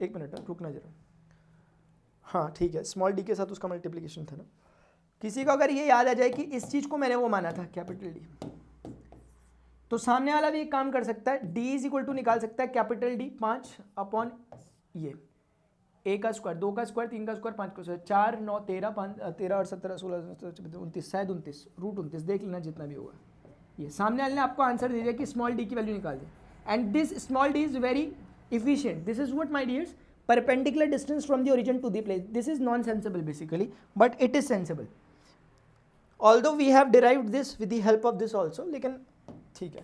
एक मिनट रुकना जरा, हाँ ठीक है, स्मॉल डी के साथ उसका मल्टीप्लिकेशन था ना। किसी को अगर ये याद आ जाए कि इस चीज़ को मैंने वो माना था कैपिटल डी, तो सामने वाला भी एक काम कर सकता है, डी इज इक्वल टू निकाल सकता है कैपिटल डी 5 अपॉन ये ए का स्क्वायर, 2 का स्क्वायर, 3 का स्क्वायर, 5 का स्क्वायर, 4 9 13 5 13 और 17 16 29 शायद 29 रूट 29, देख लेना जितना भी होगा। ये सामने वाले ने आपको आंसर दे दिया कि स्मॉल डी की वैल्यू निकाल दे, and this small D is very efficient. This is what, my dears, perpendicular distance from the origin to the place. This is non-sensible basically, but it is sensible. Although we have derived this with the help of this also, लेकिन ठीक है।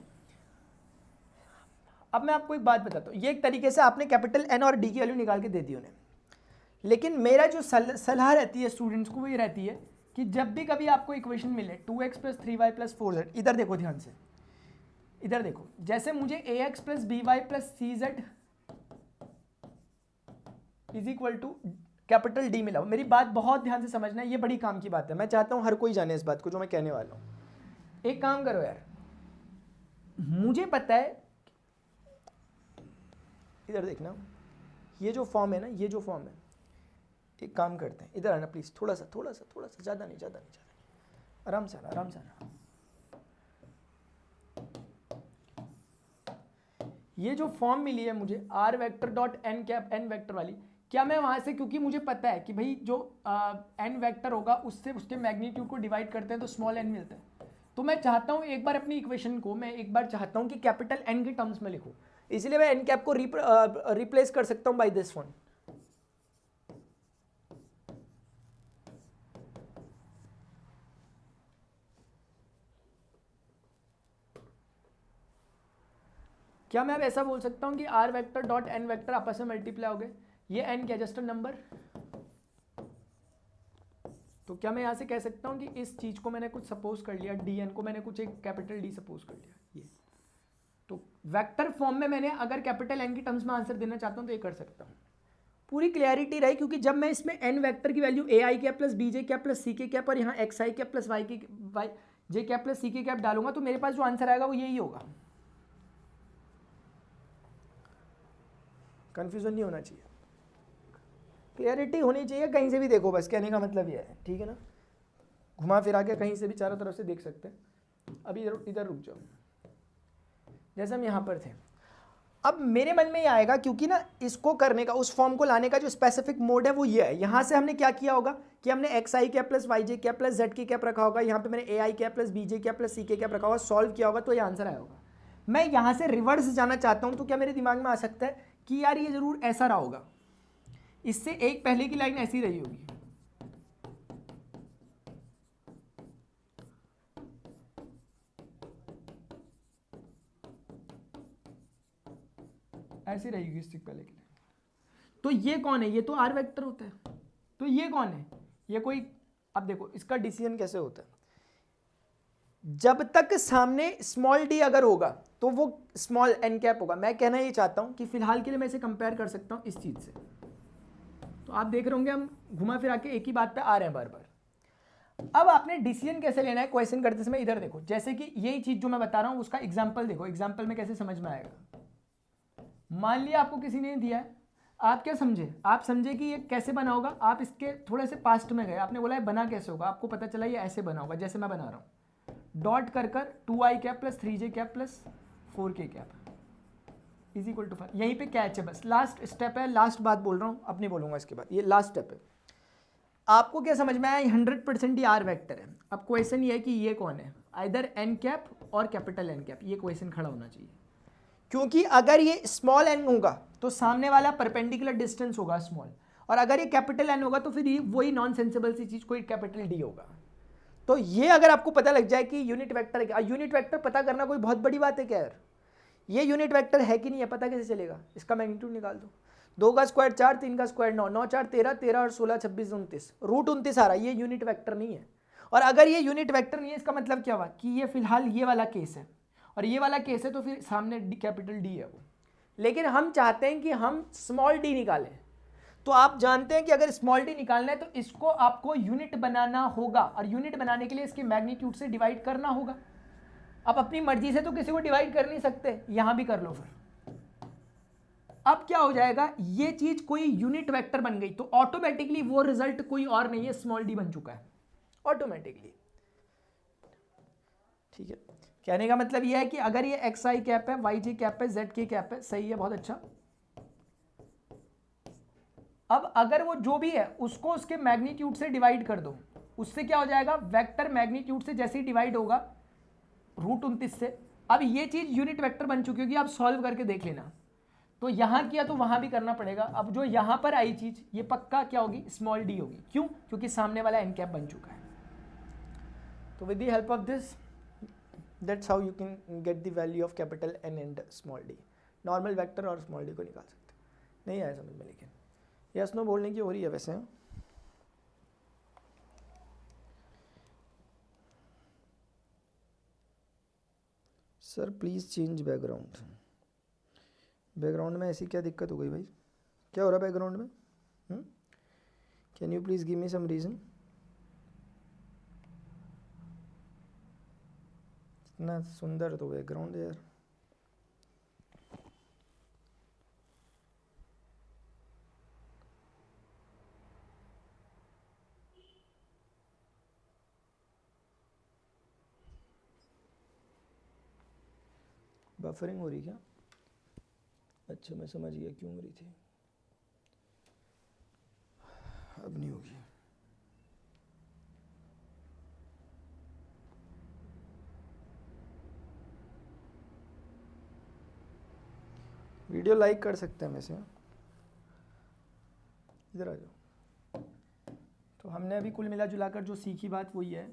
अब मैं आपको एक बात बताता हूँ, ये एक तरीके से आपने कैपिटल एन और डी की वैल्यू निकाल के दे दी उन्हें, लेकिन मेरा जो सलाह रहती है स्टूडेंट्स को वो ये रहती है कि जब भी कभी आपको इक्वेशन मिले 2x plus 3y plus 4z, इधर देखो ध्यान से, इधर देखो, जैसे मुझे ax plus B Y plus C Z is equal to capital D मिला। मेरी बात बहुत ध्यान से समझना है, ये बड़ी काम की बात है, मैं चाहता हूँ हर कोई जाने इस बात को जो मैं कहने वाला हूँ। एक काम करो यार, मुझे पता है, इधर देखना, ये जो फॉर्म है ना, ये जो फॉर्म है, एक काम करते हैं, इधर आना प्लीज, थोड़ा सा ज़्यादा नहीं, आराम से आना। ये जो फॉर्म मिली है मुझे R vector dot N cap N vector वाली, क्या मैं वहाँ से, क्योंकि मुझे पता है कि भाई जो एन वेक्टर होगा उससे उसके मैग्नीट्यूड को डिवाइड करते हैं तो स्मॉल एन मिलता है, तो मैं चाहता हूँ एक बार अपनी इक्वेशन को मैं एक बार चाहता हूँ कि कैपिटल एन के टर्म्स में लिखूँ, इसलिए मैं एन कैप को रिप्लेस कर सकता हूँ बाय दिस वन। क्या मैं अब ऐसा बोल सकता हूँ कि R vector dot N vector आपस में मल्टीप्लाई हो गए, ये एन क्या जस्ट अ नंबर, तो क्या मैं यहाँ से कह सकता हूँ कि इस चीज़ को मैंने कुछ सपोज कर लिया, डी एन को मैंने कुछ एक कैपिटल डी सपोज कर लिया, ये तो वेक्टर फॉर्म में मैंने अगर कैपिटल एन की टर्म्स में आंसर देना चाहता हूँ तो ये कर सकता हूँ। पूरी क्लियरिटी रही, क्योंकि जब मैं इसमें एन वेक्टर की value A I cap plus B J cap plus C K cap और यहाँ X I cap plus Y J cap plus C K cap डालूंगा तो मेरे पास जो आंसर आएगा वो यही होगा। कंफ्यूजन नहीं होना चाहिए, क्लियरिटी होनी चाहिए, कहीं से भी देखो, बस कहने का मतलब ये है, ठीक है ना, घुमा फिरा के कहीं से भी चारों तरफ से देख सकते हैं। अभी इधर रुक जाओ, जैसे हम यहाँ पर थे, अब मेरे मन में ये आएगा, क्योंकि ना इसको करने का, उस फॉर्म को लाने का जो स्पेसिफिक मोड है वो ये है। यहाँ से हमने क्या किया होगा कि हमने X I cap plus Y J cap plus Z की कैप रखा होगा, यहाँ पे मैंने A I cap plus B J cap plus C K cap रखा होगा, सॉल्व किया होगा तो ये आंसर आया होगा। मैं यहाँ से रिवर्स जाना चाहता हूँ, तो क्या मेरे दिमाग में आ सकता है कि यार ये जरूर ऐसा रहा होगा, इससे एक पहले की लाइन ऐसी रही होगी, ऐसी रहेगी इससे पहले की लाइन। तो ये कौन है? ये तो आर वेक्टर होता है। तो ये कौन है? ये कोई, अब देखो इसका डिसीजन कैसे होता है, जब तक सामने स्मॉल डी अगर होगा तो वो स्मॉल एन कैप होगा। मैं कहना ये चाहता हूं कि फिलहाल के लिए मैं इसे कंपेयर कर सकता हूं इस चीज से। तो आप देख रहे होंगे हम घुमा फिरा के एक ही बात पे आ रहे हैं बार बार। अब आपने डिसीजन कैसे लेना है क्वेश्चन करते समय, इधर देखो, जैसे कि यही चीज जो मैं बता रहा हूं उसका एग्जाम्पल देखो, एग्जाम्पल में कैसे समझ में आएगा। मान लिया आपको किसी ने दिया है, आप क्या समझे? आप समझे कि ये कैसे बना होगा, आप इसके थोड़े से पास्ट में गए, आपने बोला है बना कैसे होगा, आपको पता चला ये ऐसे बना होगा जैसे मैं बना रहा हूँ, डॉट कर 2i cap plus 3j cap plus 4k cap is equal to 5। यहीं पे कैच है, बस लास्ट स्टेप है, लास्ट बात बोल रहा हूँ, अब नहीं बोलूँगा इसके बाद, ये लास्ट स्टेप है। आपको क्या समझ में आया? 100% ये आर वेक्टर है। अब क्वेश्चन ये है कि ये कौन है, आइदर एन कैप और कैपिटल एन कैप, ये क्वेश्चन खड़ा होना चाहिए। क्योंकि अगर ये स्मॉल एन होगा तो सामने वाला परपेंडिकुलर डिस्टेंस होगा स्मॉल, और अगर ये कैपिटल एन होगा तो फिर ये वही नॉन सेंसिबल सी चीज कोई कैपिटल डी होगा। तो ये अगर आपको पता लग जाए कि यूनिट वेक्टर है, यूनिट वेक्टर पता करना कोई बहुत बड़ी बात है क्या यार? ये यूनिट वेक्टर है कि नहीं है पता कैसे चलेगा? इसका मैग्नीट्यूड निकाल दो, 2 का स्क्वायर 4, 3 का स्क्वायर 9, 9 4 13, 13 और 16 26 29, रूट 29 आ रहा है। ये यूनिट वेक्टर नहीं है। और अगर ये यूनिट वेक्टर नहीं है, इसका मतलब क्या हुआ कि ये फिलहाल ये वाला केस है, और ये वाला केस है तो फिर सामने कैपिटल डी है वो। लेकिन हम चाहते हैं कि हम स्मॉल डी निकालें, तो आप जानते हैं कि अगर स्मॉल डी निकालना है तो इसको आपको यूनिट बनाना होगा, और यूनिट बनाने के लिए इसके मैग्नीट्यूड से डिवाइड करना होगा। आप अपनी मर्जी से तो किसी को डिवाइड कर नहीं सकते, यहां भी कर लो फिर। अब क्या हो जाएगा, ये चीज कोई यूनिट वेक्टर बन गई तो ऑटोमेटिकली वो रिजल्ट कोई और नहीं है, स्मॉल डी बन चुका है ऑटोमेटिकली। ठीक है, कहने का मतलब यह है कि अगर ये एक्स आई कैप है, वाई जी कैप है, जेड की कैप है, सही है, बहुत अच्छा। अब अगर वो जो भी है उसको उसके मैग्नीट्यूड से डिवाइड कर दो, उससे क्या हो जाएगा, वेक्टर मैग्नीट्यूड से जैसे ही डिवाइड होगा रूट 29 से, अब ये चीज यूनिट वेक्टर बन चुकी होगी। आप सॉल्व करके देख लेना, तो यहां किया तो वहां भी करना पड़ेगा। अब जो यहां पर आई चीज ये पक्का क्या होगी, स्मॉल डी होगी। क्यों? क्योंकि सामने वाला एन कैप बन चुका है। तो with the help of this, that's how you can get the value of capital N and small D. Normal vector और स्मॉल डी को निकाल सकते। नहीं आया समझ में, लेकिन यस नो बोलने की हो रही है वैसे। Sir please change background. Background में ऐसी क्या दिक्कत हो गई भाई? क्या हो रहा है बैकग्राउंड में? Can you please give me some reason? इतना सुंदर तो बैकग्राउंड है यार। बफरिंग हो रही क्या? अच्छा मैं समझ गया क्यों हो रही थी, अब नहीं होगी। वीडियो लाइक कर सकते हैं वैसे, इधर आ जाओ। तो हमने अभी कुल मिला जुलाकर जो सीखी बात वही है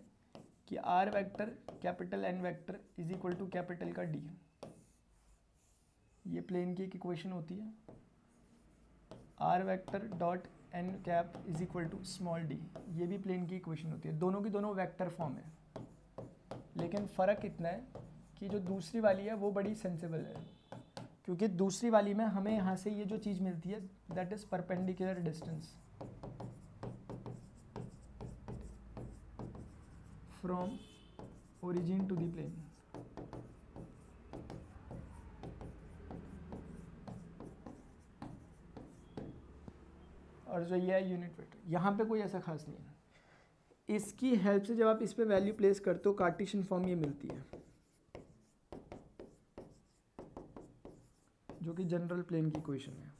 कि R vector capital N vector is equal to capital का डी। ये प्लेन की एक इक्वेशन होती है, R vector dot N cap is equal to small D, ये भी प्लेन की इक्वेशन होती है। दोनों की दोनों वेक्टर फॉर्म है, लेकिन फ़र्क इतना है कि जो दूसरी वाली है वो बड़ी सेंसिबल है, क्योंकि दूसरी वाली में हमें यहाँ से ये जो चीज़ मिलती है that is perpendicular distance from origin to the plane. और जो ये है यूनिट वेक्टर, यहाँ पे कोई ऐसा खास नहीं है। इसकी हेल्प से जब आप इस पे वैल्यू प्लेस करते हो कार्टेशियन फॉर्म ये मिलती है, जो जो कि जनरल प्लेन की इक्वेशन है।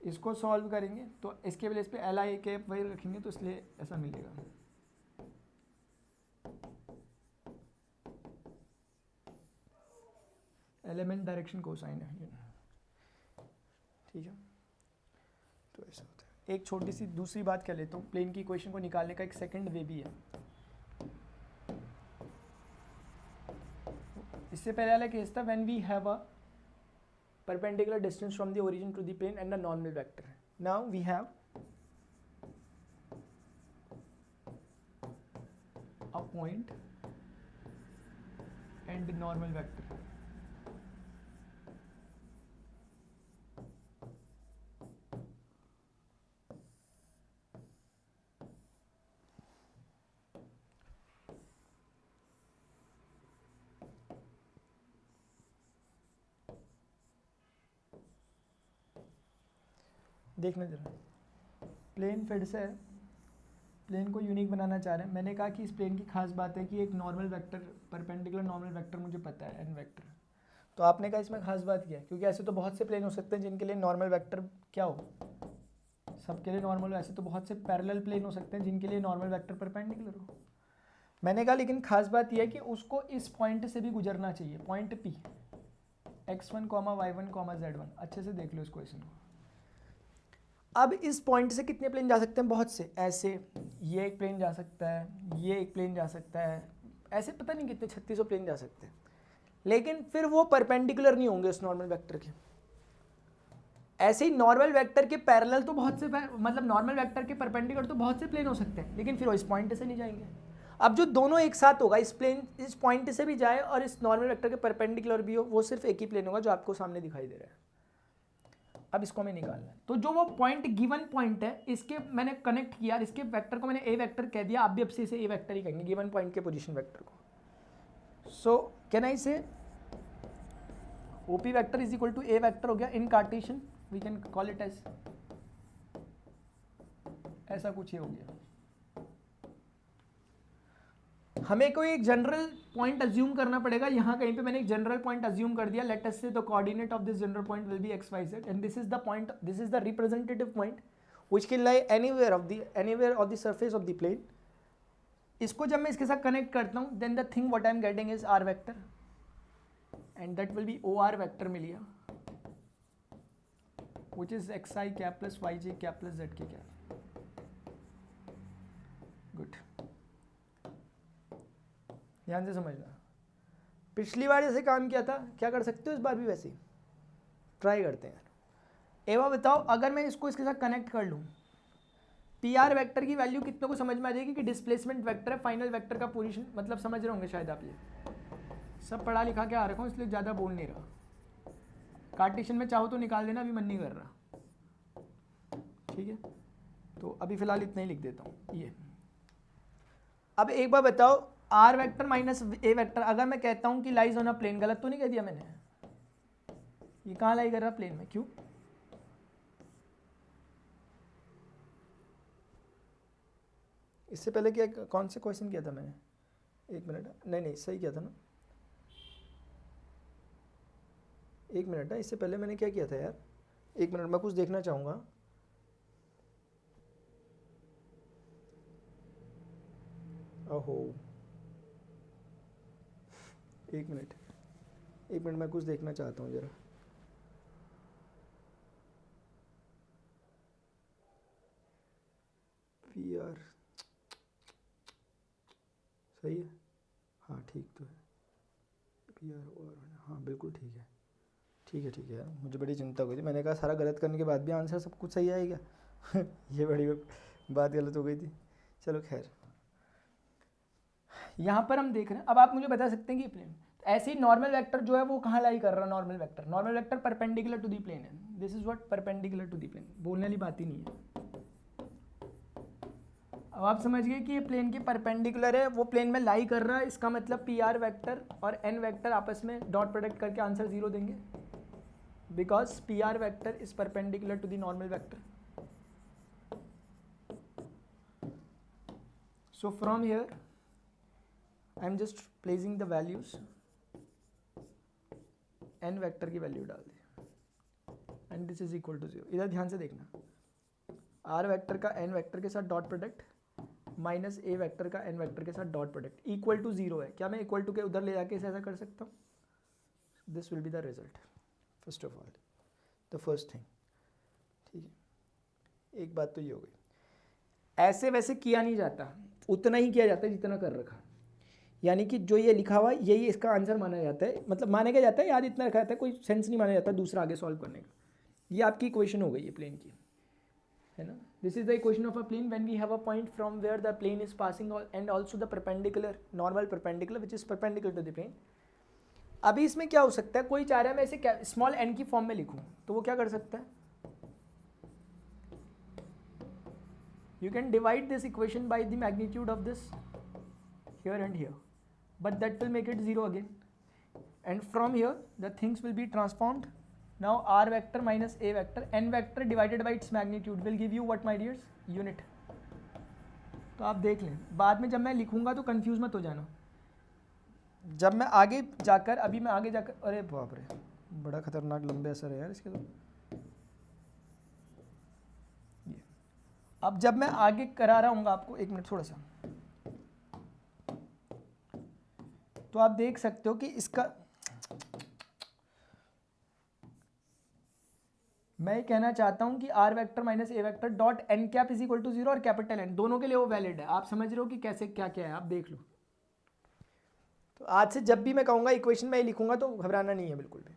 इसको सॉल्व करेंगे तो इसके प्लेस पे एल आई के वही रखेंगे, तो इसलिए ऐसा मिलेगा। एलिमेंट डायरेक्शन कोसाइन है, ठीक है। तो ऐसा होता है। एक छोटी सी दूसरी बात कह लेता हूँ, प्लेन की इक्वेशन को निकालने का एक सेकंड वे भी है। इससे पहले वाला केस था when we have a perpendicular distance from the origin to the plane and a normal vector. Now we have a point and the normal vector. देखना जरा, प्लेन फिर से प्लेन को यूनिक बनाना चाह रहे हैं। मैंने कहा कि इस प्लेन की खास बात है कि एक normal vector, perpendicular normal vector मुझे पता है, एन वेक्टर। तो आपने कहा इसमें खास बात क्या है, क्योंकि ऐसे तो बहुत से प्लेन हो सकते हैं जिनके लिए नॉर्मल वेक्टर क्या हो, सबके लिए नॉर्मल। ऐसे तो बहुत से पैरेलल प्लेन हो सकते हैं जिनके लिए नॉर्मल वेक्टर परपेंडिकुलर हो। मैंने कहा लेकिन खास बात यह है कि उसको इस पॉइंट से भी गुजरना चाहिए, point P, x1, y1, z1। अच्छे से देख लो इस क्वेश्चन को। अब इस पॉइंट से कितने प्लेन जा सकते हैं, बहुत से। ऐसे ये एक प्लेन जा सकता है, ये एक प्लेन जा सकता है, ऐसे पता नहीं कितने 3600 प्लेन जा सकते हैं। लेकिन फिर वो परपेंडिकुलर नहीं होंगे उस नॉर्मल वेक्टर के। ऐसे ही नॉर्मल वेक्टर के पैरेलल तो बहुत से, मतलब नॉर्मल वेक्टर के परपेंडिकुलर तो बहुत से प्लेन हो सकते हैं, लेकिन फिर वो इस पॉइंट से नहीं जाएंगे। अब जो दोनों एक साथ होगा, इस प्लेन, इस पॉइंट से भी जाए और इस नॉर्मल वेक्टर के परपेंडिकुलर भी हो, वो सिर्फ एक ही प्लेन होगा जो आपको सामने दिखाई दे रहा है। अब इसको हमें निकालना है। तो जो वो पॉइंट गिवन पॉइंट है, इसके मैंने कनेक्ट किया, इसके वेक्टर को मैंने ए वेक्टर कह दिया। आप भी अब से इसे ए वेक्टर ही कहेंगे, गिवन पॉइंट के पोजीशन वेक्टर को। So can I say OP vector is equal to A vector हो गया in Cartesian, we can call it as, ऐसा कुछ ही हो गया। हमें कोई एक जनरल पॉइंट अज्यूम करना पड़ेगा। यहाँ कहीं पे मैंने एक जनरल पॉइंट अज्यूम कर दिया। Let us say the coordinate of this general point will be X Y Z and this is the point, this is the representative point which can lie anywhere of the surface of the plane. इसको जब मैं इसके साथ connect करता हूँ, then the thing what I am getting is R vector and that will be O R vector मिल गया, which is X I cap plus Y J cap plus Z K cap. Good, ध्यान से समझना। पिछली बार जैसे काम किया था, क्या कर सकते हो इस बार भी वैसे ही ट्राई करते हैं। एवं बताओ, अगर मैं इसको इसके साथ कनेक्ट कर लूँ, पी आर वेक्टर की वैल्यू कितनों को समझ में आ जाएगी कि डिस्प्लेसमेंट वेक्टर है, फाइनल वेक्टर का पोजीशन, मतलब समझ रहे होंगे शायद आप। ये सब पढ़ा लिखा के आ रखा हूँ, इसलिए ज़्यादा बोल नहीं रहा। कार्टेशियन में चाहो तो निकाल देना, अभी मन नहीं कर रहा, ठीक है। तो अभी फिलहाल इतना ही लिख देता हूँ ये। अब एक बार बताओ, R vector minus A vector, अगर मैं कहता हूं कि लाइज ऑन अ प्लेन, गलत तो नहीं कह दिया मैंने? ये कहां लाई कर रहा, प्लेन में, क्यों? इससे पहले क्या, कौन से क्वेश्चन किया था मैंने? एक मिनट, नहीं सही किया था ना, एक मिनट है। इससे पहले मैंने क्या किया था यार, एक मिनट, मैं कुछ देखना चाहूंगा। ओहो, एक मिनट मैं कुछ देखना चाहता हूँ जरा। पी आर सही है, हाँ ठीक तो है, पी आर ओ आर, हाँ बिल्कुल ठीक है, ठीक है यार, मुझे बड़ी चिंता हुई थी। मैंने कहा सारा गलत करने के बाद भी आंसर सब कुछ सही आएगा। ये बड़ी बात गलत हो गई थी। चलो खैर, यहाँ पर हम देख रहे हैं। अब आप मुझे बता सकते हैं कि प्लेन, ऐसे ही नॉर्मल वेक्टर जो है वो कहाँ लाई कर रहा है? Normal vector perpendicular to the plane है। This is what perpendicular to the plane, बोलने वाली बात ही नहीं है। अब आप समझ गए कि ये प्लेन के परपेंडिकुलर है, वो प्लेन में लाई कर रहा है। इसका मतलब पी आर वेक्टर और एन वेक्टर आपस में डॉट प्रोडक्ट करके आंसर 0 देंगे, because P R vector is perpendicular to the normal vector. So from here I am just placing the values, N vector की वैल्यू डाल दी। And this is equal to 0। इधर ध्यान से देखना, आर वेक्टर का एन वेक्टर के साथ dot product minus A vector का एन वेक्टर के साथ डॉट प्रोडक्ट इक्वल टू 0 है। क्या मैं इक्वल टू के उधर ले जाके इसे ऐसा कर सकता हूँ? This will be the result first of all, the first thing. ठीक है, एक बात तो ये हो गई। ऐसे वैसे किया नहीं जाता, उतना ही किया जाता है जितना कर रखा, यानी कि जो ये लिखा हुआ यही इसका आंसर माना जाता है, मतलब माना क्या जाता है, याद इतना रखा जाता है, कोई सेंस नहीं माना जाता दूसरा आगे सॉल्व करने का। ये आपकी इक्वेशन हो गई है प्लेन की, है ना। This is the equation of a plane when we have a point from where the plane is passing and also the perpendicular normal perpendicular which is perpendicular to the plane. अभी इसमें क्या हो सकता है, कोई चाह रहा है मैं इसे स्मॉल एन की फॉर्म में लिखूं, तो वो क्या कर सकता है, you can divide this equation by the magnitude of this here and here, but that will make it 0 again, and from here the things will be transformed. Now r vector minus a vector, n vector divided by its magnitude will give you what my dears? Unit. तो आप देख लें, बाद में जब मैं लिखूंगा तो कंफ्यूज मत हो जाना। जब मैं आगे जाकर, अभी मैं आगे जाकर, अरे बाप रे बड़ा खतरनाक लंबे असर है यार इसके तो। अब जब मैं आगे करा रहा हूँ आपको, एक मिनट थोड़ा सा, तो आप देख सकते हो कि इसका, मैं कहना चाहता हूं कि R vector minus A vector dot N cap is equal to 0 और कैपिटल एन दोनों के लिए वो वैलिड है। आप समझ रहे हो कि कैसे क्या क्या है, आप देख लो। तो आज से जब भी मैं कहूँगा इक्वेशन में ही लिखूंगा तो घबराना नहीं है बिल्कुल भी।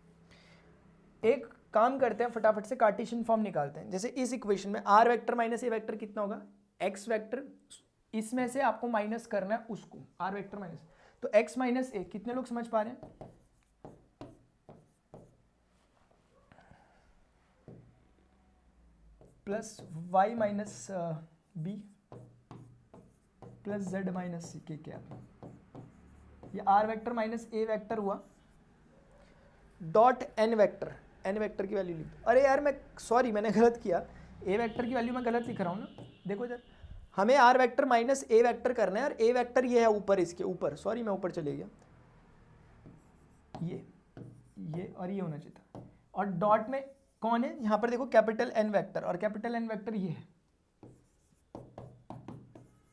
एक काम करते हैं, फटाफट से कार्टेशियन फॉर्म निकालते हैं। जैसे इस इक्वेशन में R vector minus A vector कितना होगा, एक्स वेक्टर, इसमें से आपको माइनस करना है उसको, आर वेक्टर माइनस, तो एक्स माइनस ए, कितने लोग समझ पा रहे हैं, plus Y minus B plus Z minus C के क्या, ये R vector minus A vector हुआ dot N vector, N vector की वैल्यू ली। अरे यार मैं सॉरी, मैंने गलत किया, ए वेक्टर की वैल्यू मैं गलत लिख रहा हूँ ना। देखो इधर हमें R vector minus A vector करना है और ए वेक्टर ये है ऊपर, इसके ऊपर, सॉरी मैं ऊपर चले गया, ये और ये होना चाहिए था। और डॉट में कौन है यहाँ पर, देखो कैपिटल एन वेक्टर, और कैपिटल एन वेक्टर ये है।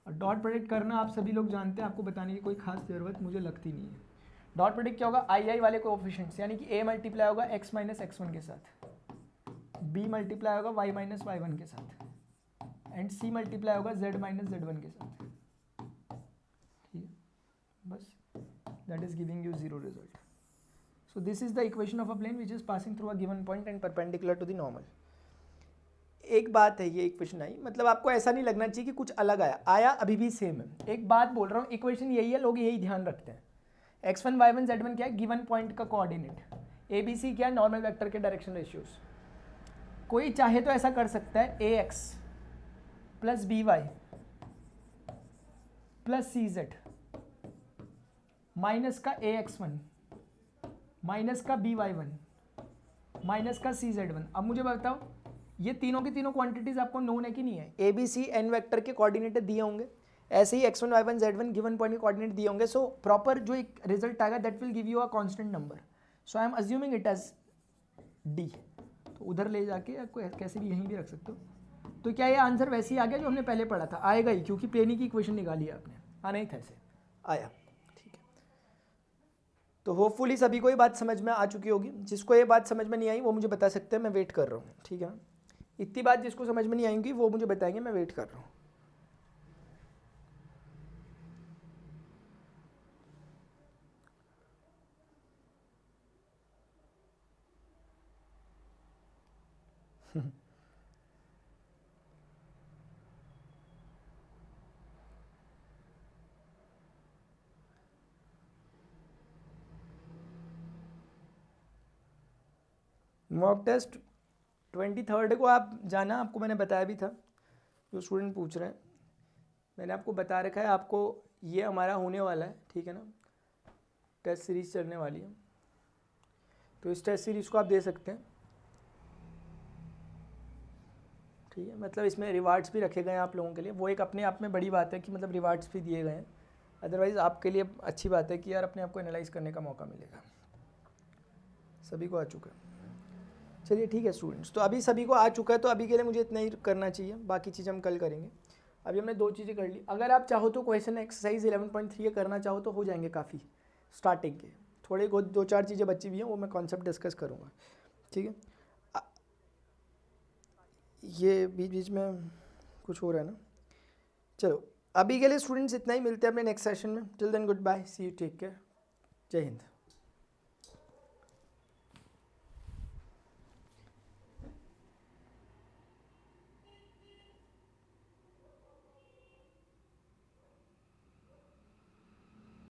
और डॉट प्रोडक्ट करना आप सभी लोग जानते हैं, आपको बताने की कोई खास जरूरत मुझे लगती नहीं है। डॉट प्रोडक्ट क्या होगा, आई वाले कोएफिशिएंट्स, यानी कि a मल्टीप्लाई होगा x माइनस x1 के साथ, b मल्टीप्लाई होगा y माइनस y1 के साथ, एंड c मल्टीप्लाई होगा z माइनस z1 के साथ। ठीक है, बस that is giving you 0 result. So this is the equation of a plane which is passing through a given point and perpendicular to the normal. एक बात है, ये इक्वेशन आई, मतलब आपको ऐसा नहीं लगना चाहिए कि कुछ अलग आया अभी भी सेम है। एक बात बोल रहा हूँ, इक्वेशन यही है, लोग यही ध्यान रखते हैं। x1 y1 z1 क्या है, गिवन पॉइंट का कोऑर्डिनेट, abc क्या है, नॉर्मल वेक्टर के डायरेक्शन रेशियोज। कोई चाहे तो ऐसा कर सकता है ax plus by plus cz minus का ax1 माइनस का by1 माइनस का cz1। अब मुझे बताओ, ये तीनों की तीनों क्वांटिटीज आपको नोन है कि नहीं है, abc n वेक्टर के कोऑर्डिनेट दिए होंगे, ऐसे ही x1 y1 z1 given point के कोऑर्डिनेट दिए होंगे। सो प्रॉपर जो एक रिजल्ट आएगा that will give you a constant number. So I am assuming it as d। तो उधर ले जाके आपको कैसे भी यहीं भी रख सकते हो। तो क्या ये आंसर वैसे ही आ गया जो हमने पहले पढ़ा था, आएगा ही, क्योंकि प्लेन की इक्वेशन निकाली है आपने, आना ही था ऐसे, आया। ठीक है, तो होपफुली सभी को ये बात समझ में आ चुकी होगी। जिसको ये बात समझ में नहीं आई वो मुझे बता सकते हैं, मैं वेट कर रहा हूँ। ठीक है, इतनी बात जिसको समझ में नहीं आएंगी वो मुझे बताएंगे, मैं वेट कर रहा हूँ। मॉक टेस्ट 23 को आप जाना, आपको मैंने बताया भी था, जो स्टूडेंट पूछ रहे हैं मैंने आपको बता रखा है। आपको ये हमारा होने वाला है, ठीक है ना, टेस्ट सीरीज चलने वाली है, तो इस टेस्ट सीरीज को आप दे सकते हैं। ठीक है, मतलब इसमें रिवार्ड्स भी रखे गए हैं आप लोगों के लिए, वो एक अपने आप में बड़ी बात है कि मतलब रिवार्ड्स भी दिए गए हैं। अदरवाइज़ आपके लिए अच्छी बात है कि यार अपने आप को एनालाइज करने का मौका मिलेगा। सभी को आ चुका है। चलिए ठीक है स्टूडेंट्स, तो अभी सभी को आ चुका है, तो अभी के लिए मुझे इतना ही करना चाहिए, बाकी चीज़ हम कल करेंगे। अभी हमने 2 चीज़ें कर ली। अगर आप चाहो तो क्वेश्चन एक्सरसाइज 11.3 करना चाहो तो हो जाएंगे काफ़ी स्टार्टिंग के, थोड़े 2-4 चीज़ें बची हुई हैं, वो मैं कॉन्सेप्ट डिस्कस करूँगा, ठीक है। ये बीच बीच में कुछ हो रहा है ना। चलो अभी के लिए स्टूडेंट्स इतना ही, मिलते हैं अपने नेक्स्ट सेशन में। Till then good bye, see you, take care, जय हिंद।